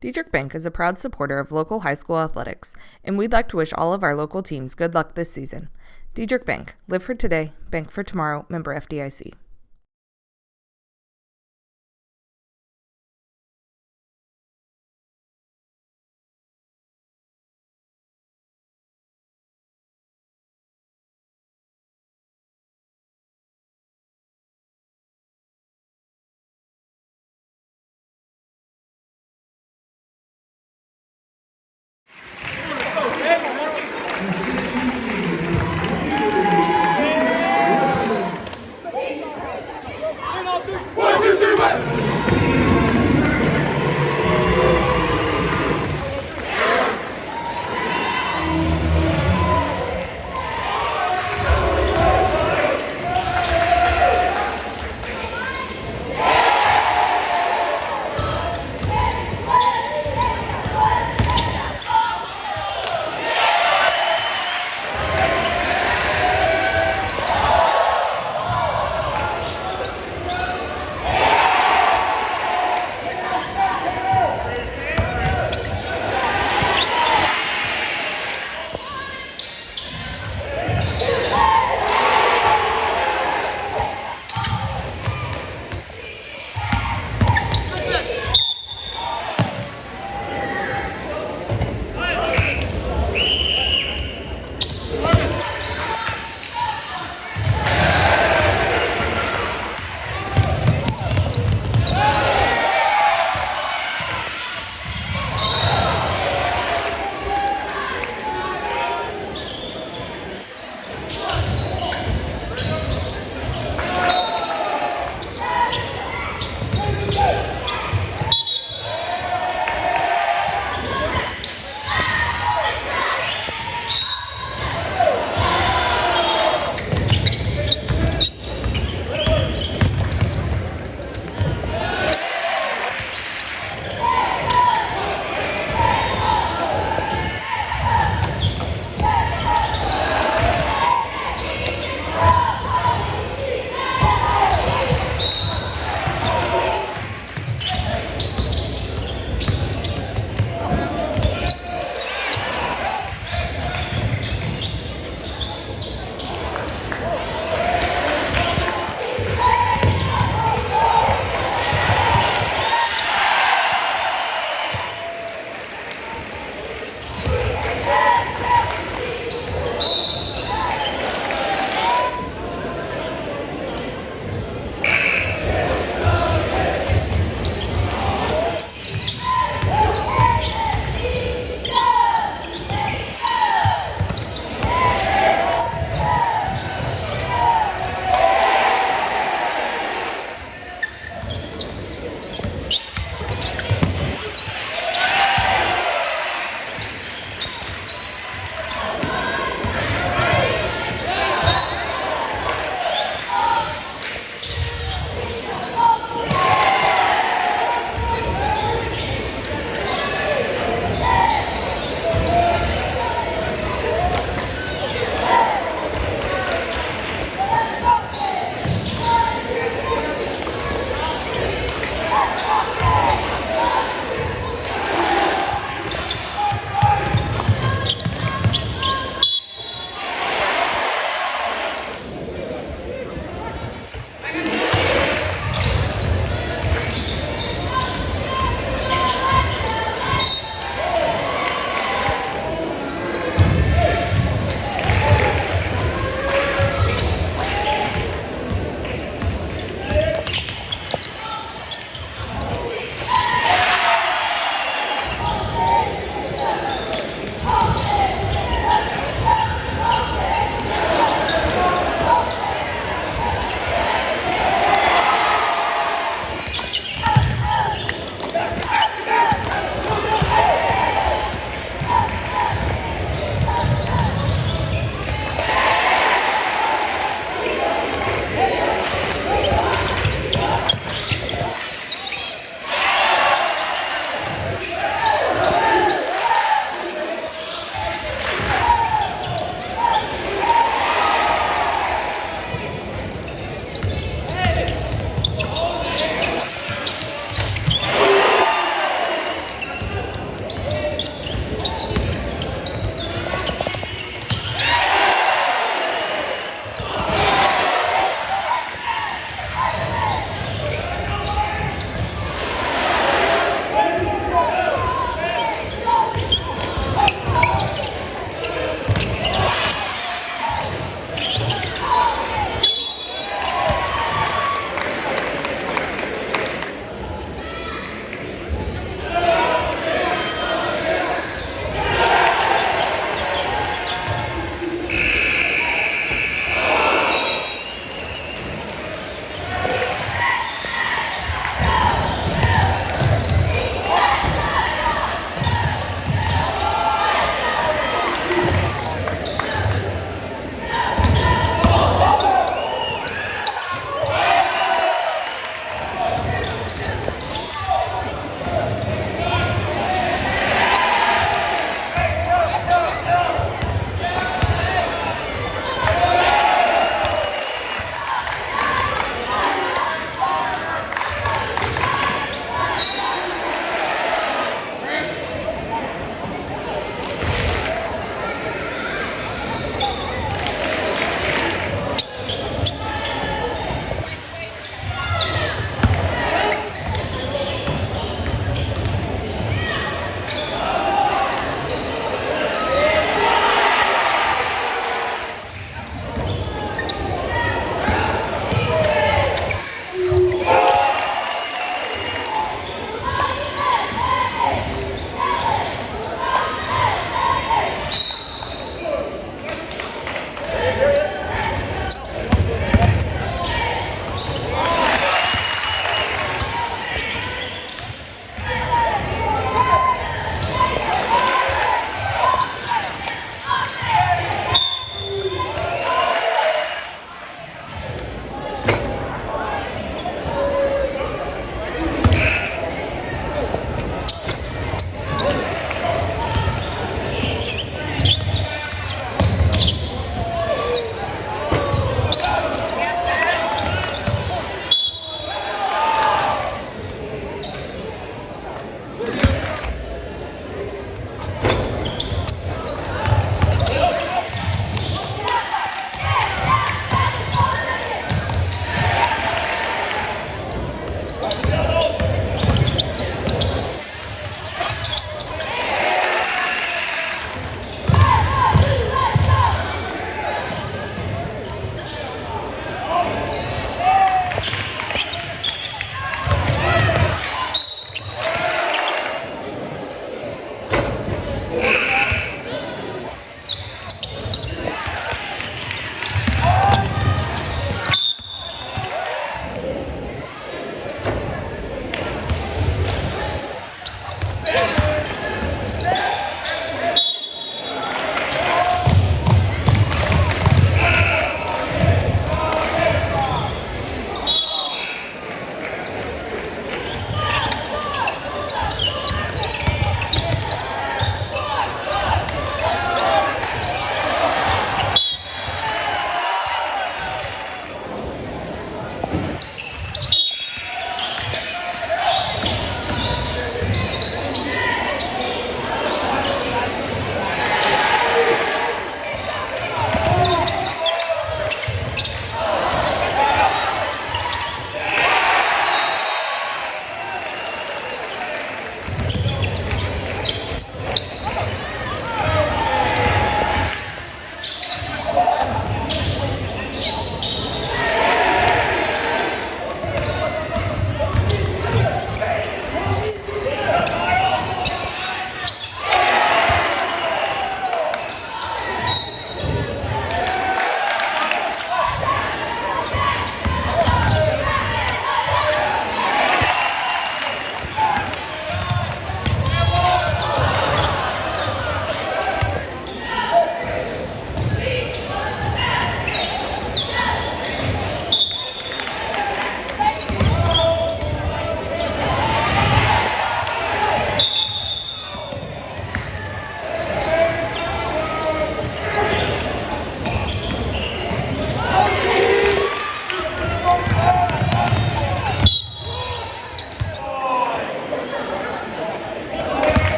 Dieterich Bank is a proud supporter of local high school athletics, and we'd like to wish all of our local teams good luck this season. Dieterich Bank, live for today, bank for tomorrow, member FDIC.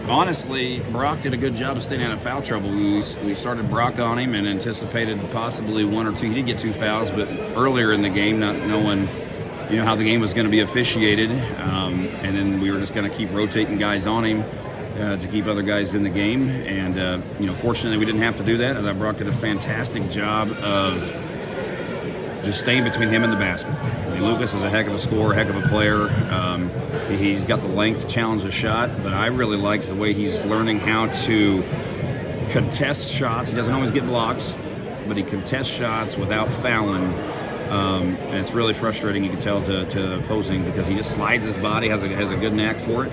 Honestly, Brock did a good job of staying out of foul trouble. We started Brock on him and anticipated possibly one or two. He did get 2 fouls, but earlier in the game, not knowing how the game was going to be officiated, and then we were just going to keep rotating guys on him to keep other guys in the game. And fortunately, we didn't have to do that. And Brock did a fantastic job of just staying between him and the basket. I mean, Lucas is a heck of a scorer, heck of a player. He's got the length to challenge the shot, but I really liked the way he's learning how to contest shots. He doesn't always get blocks, but he contests shots without fouling. And it's really frustrating, you can tell, to opposing, because he just slides his body, has a good knack for it.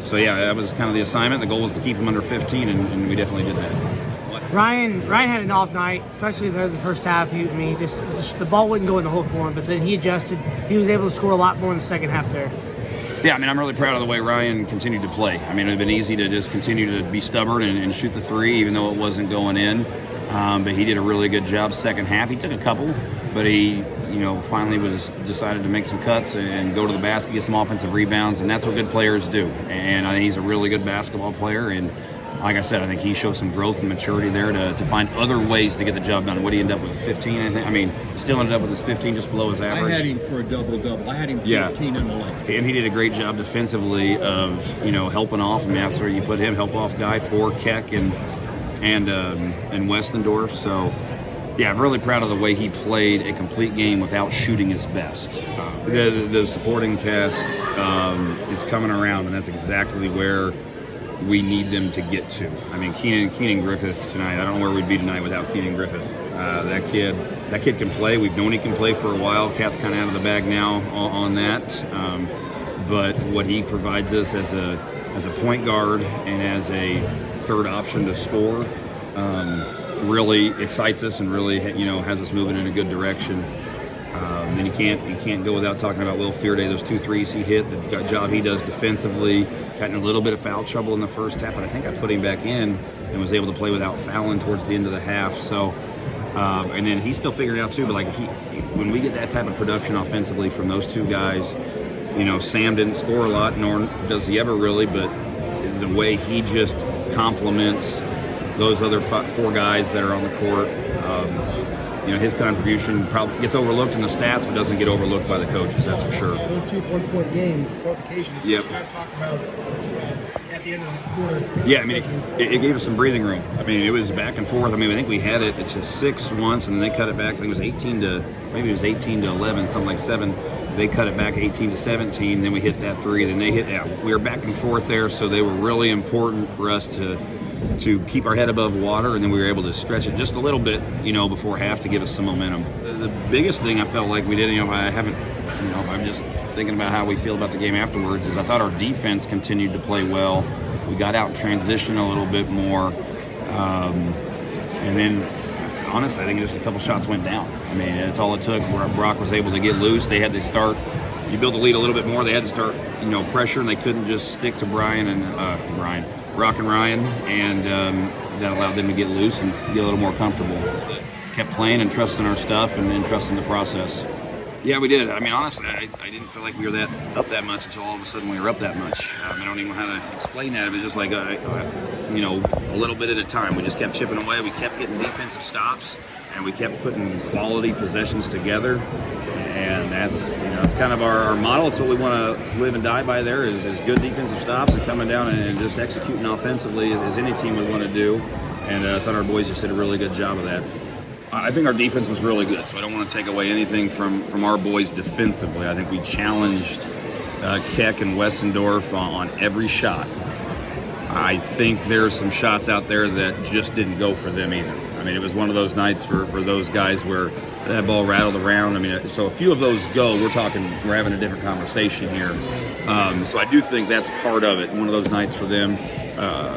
So yeah, that was kind of the assignment. The goal was to keep him under 15, and we definitely did that. Ryan had an off night, especially there in the first half. Just the ball wouldn't go in the hook for him, but then he adjusted. He was able to score a lot more in the second half there. Yeah, I mean, I'm really proud of the way Ryan continued to play. I mean, it would have been easy to just continue to be stubborn and shoot the three, even though it wasn't going in. But he did a really good job second half. He took a couple, but he, finally decided to make some cuts and go to the basket, get some offensive rebounds, and that's what good players do. And I think he's a really good basketball player, and like I said, I think he showed some growth and maturity there to find other ways to get the job done. What did he end up with, 15, I think? I mean, still ended up with his 15, just below his average. I had him for a double-double. I had him 15 and 11. And he did a great job defensively of, helping off. I mean, that's where you put him, help-off guy for Keck and Westendorf. So, yeah, I'm really proud of the way he played a complete game without shooting his best. The supporting cast is coming around, and that's exactly where we need them to get to. I mean, Keenan Griffith tonight, I don't know where we'd be tonight without Keenan Griffith. That kid can play. We've known he can play for a while. Cat's kind of out of the bag now on that. But what he provides us as a point guard and as a third option to score really excites us and really has us moving in a good direction. And you can't go without talking about Will Fearday. Those 2 threes he hit, the job he does defensively. Got in a little bit of foul trouble in the first half, but I think I put him back in and was able to play without fouling towards the end of the half. So, and then he's still figuring it out too. But when we get that type of production offensively from those two guys, Sam didn't score a lot, nor does he ever really. But the way he just complements those other 4 guys that are on the court. His contribution probably gets overlooked in the stats, but doesn't get overlooked by the coaches, that's for sure. Yeah, those 2 one-point game qualifications, yep. You got to talk about at the end of the quarter. Yeah, I mean, it gave us some breathing room. I mean, it was back and forth. I mean, I think we had it's just 6 once, and then they cut it back. I think it was 18 to 11, something like 7. They cut it back 18 to 17. Then we hit that 3. Then they hit. Yeah, we were back and forth there, so they were really important for us to keep our head above water, and then we were able to stretch it just a little bit, before half to give us some momentum. The biggest thing I felt like we did, I'm just thinking about how we feel about the game afterwards, is I thought our defense continued to play well. We got out in transition a little bit more, and then honestly, I think just a couple shots went down. I mean, that's all it took. Where Brock was able to get loose, they had to start. You build the lead a little bit more. They had to start, pressure, and they couldn't just stick to Brock and Ryan, and that allowed them to get loose and get a little more comfortable. Kept playing and trusting our stuff, and then trusting the process. Yeah, we did. I mean, honestly, I didn't feel like we were up that much until all of a sudden we were up that much. I don't even know how to explain that. It was just like, a little bit at a time. We just kept chipping away. We kept getting defensive stops, and we kept putting quality possessions together. And that's kind of our model. It's what we want to live and die by there is good defensive stops and coming down and just executing offensively as any team would want to do. And I thought our boys just did a really good job of that. I think our defense was really good, so I don't want to take away anything from our boys defensively. I think we challenged Keck and Westendorf on every shot. I think there's some shots out there that just didn't go for them either. I mean, it was one of those nights for those guys where that ball rattled around. I mean, so a few of those go. We're having a different conversation here. So I do think that's part of it. One of those nights for them.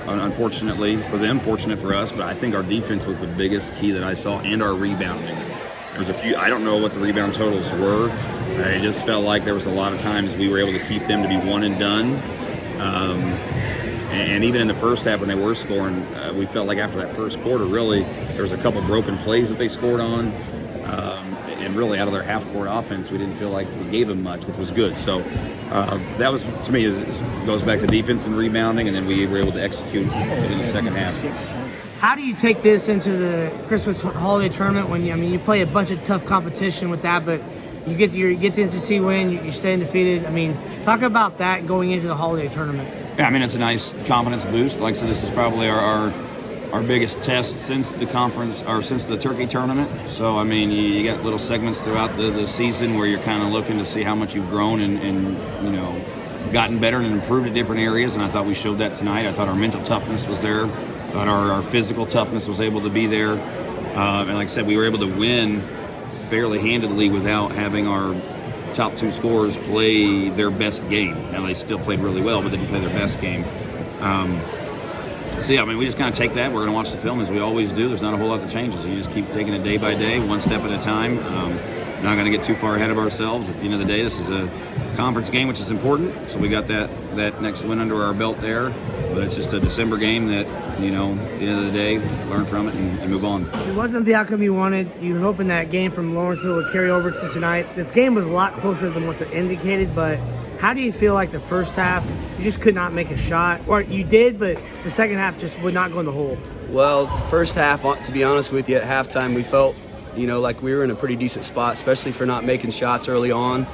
Unfortunately for them, fortunate for us, but I think our defense was the biggest key that I saw, and our rebounding. There was a few, I don't know what the rebound totals were. It just felt like there was a lot of times we were able to keep them to be one and done. And even in the first half when they were scoring, we felt like after that first quarter, really, there was a couple broken plays that they scored on. And really out of their half-court offense, we didn't feel like we gave them much, which was good. So That was, to me, goes back to defense and rebounding, and then we were able to execute in the second half. How do you take this into the Christmas holiday tournament when you play a bunch of tough competition with that, but you get the NTC win, you stay undefeated? I mean, talk about that going into the holiday tournament. Yeah, I mean, it's a nice confidence boost. Like I said, this is probably our biggest test since the conference, or since the turkey tournament. So, I mean, you got little segments throughout the season where you're kind of looking to see how much you've grown and gotten better and improved in different areas. And I thought we showed that tonight. I thought our mental toughness was there. I thought our physical toughness was able to be there. And like I said, we were able to win fairly handedly without having our top two scorers play their best game. Now, they still played really well, but they didn't play their best game. So, yeah, I mean, we just kind of take that. We're going to watch the film as we always do. There's not a whole lot that changes. You just keep taking it day by day, one step at a time. Not going to get too far ahead of ourselves. At the end of the day, this is a conference game, which is important. So we got that next win under our belt there. But it's just a December game that, at the end of the day, learn from it and move on. It wasn't the outcome you wanted. You were hoping that game from Lawrenceville would carry over to tonight. This game was a lot closer than what's indicated, but how do you feel like the first half, you just could not make a shot? Or you did, but the second half just would not go in the hole? Well, first half, to be honest with you, at halftime we felt, like we were in a pretty decent spot, especially for not making shots early on.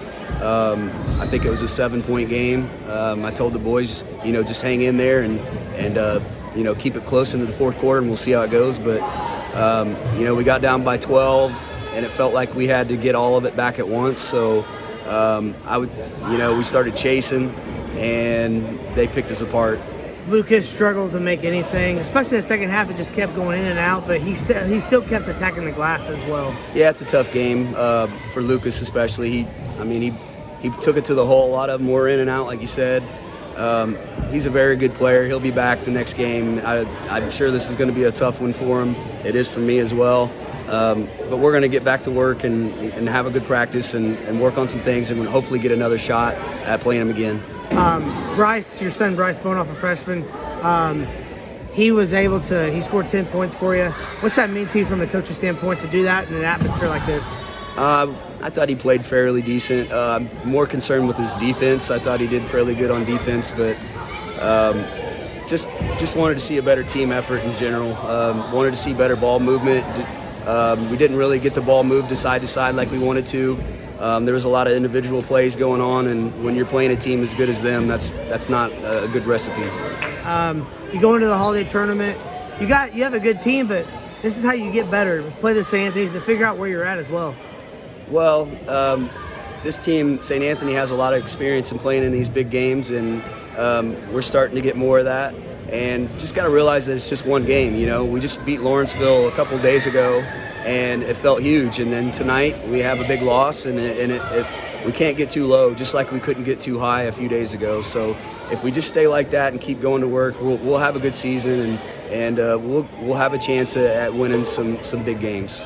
I think it was a 7-point game. I told the boys, just hang in there and keep it close into the fourth quarter, and we'll see how it goes. But, we got down by 12, and it felt like we had to get all of it back at once. So, we started chasing, and they picked us apart. Lucas struggled to make anything, especially the second half. It just kept going in and out, but he still kept attacking the glass as well. Yeah, it's a tough game for Lucas especially. He took it to the hole. A lot of them were in and out, like you said. He's a very good player. He'll be back the next game. I'm sure this is going to be a tough one for him. It is for me as well. But we're going to get back to work and have a good practice and work on some things and hopefully get another shot at playing him again. Bryce, your son Bryce Bonoff, a freshman, he scored 10 points for you. What's that mean to you from the coach's standpoint to do that in an atmosphere like this? I thought he played fairly decent. I'm more concerned with his defense. I thought he did fairly good on defense, but just wanted to see a better team effort in general. Wanted to see better ball movement. We didn't really get the ball moved to side like we wanted to. There was a lot of individual plays going on, and when you're playing a team as good as them, that's not a good recipe. You go into the holiday tournament, you have a good team, but this is how you get better. Play the St. Anthony's and figure out where you're at as well. Well, this team, St. Anthony, has a lot of experience in playing in these big games, and we're starting to get more of that. And just got to realize that it's just one game. We just beat Lawrenceville a couple days ago, and it felt huge. And then tonight we have a big loss, and we can't get too low, just like we couldn't get too high a few days ago. So if we just stay like that and keep going to work, we'll have a good season, and we'll have a chance at winning some big games.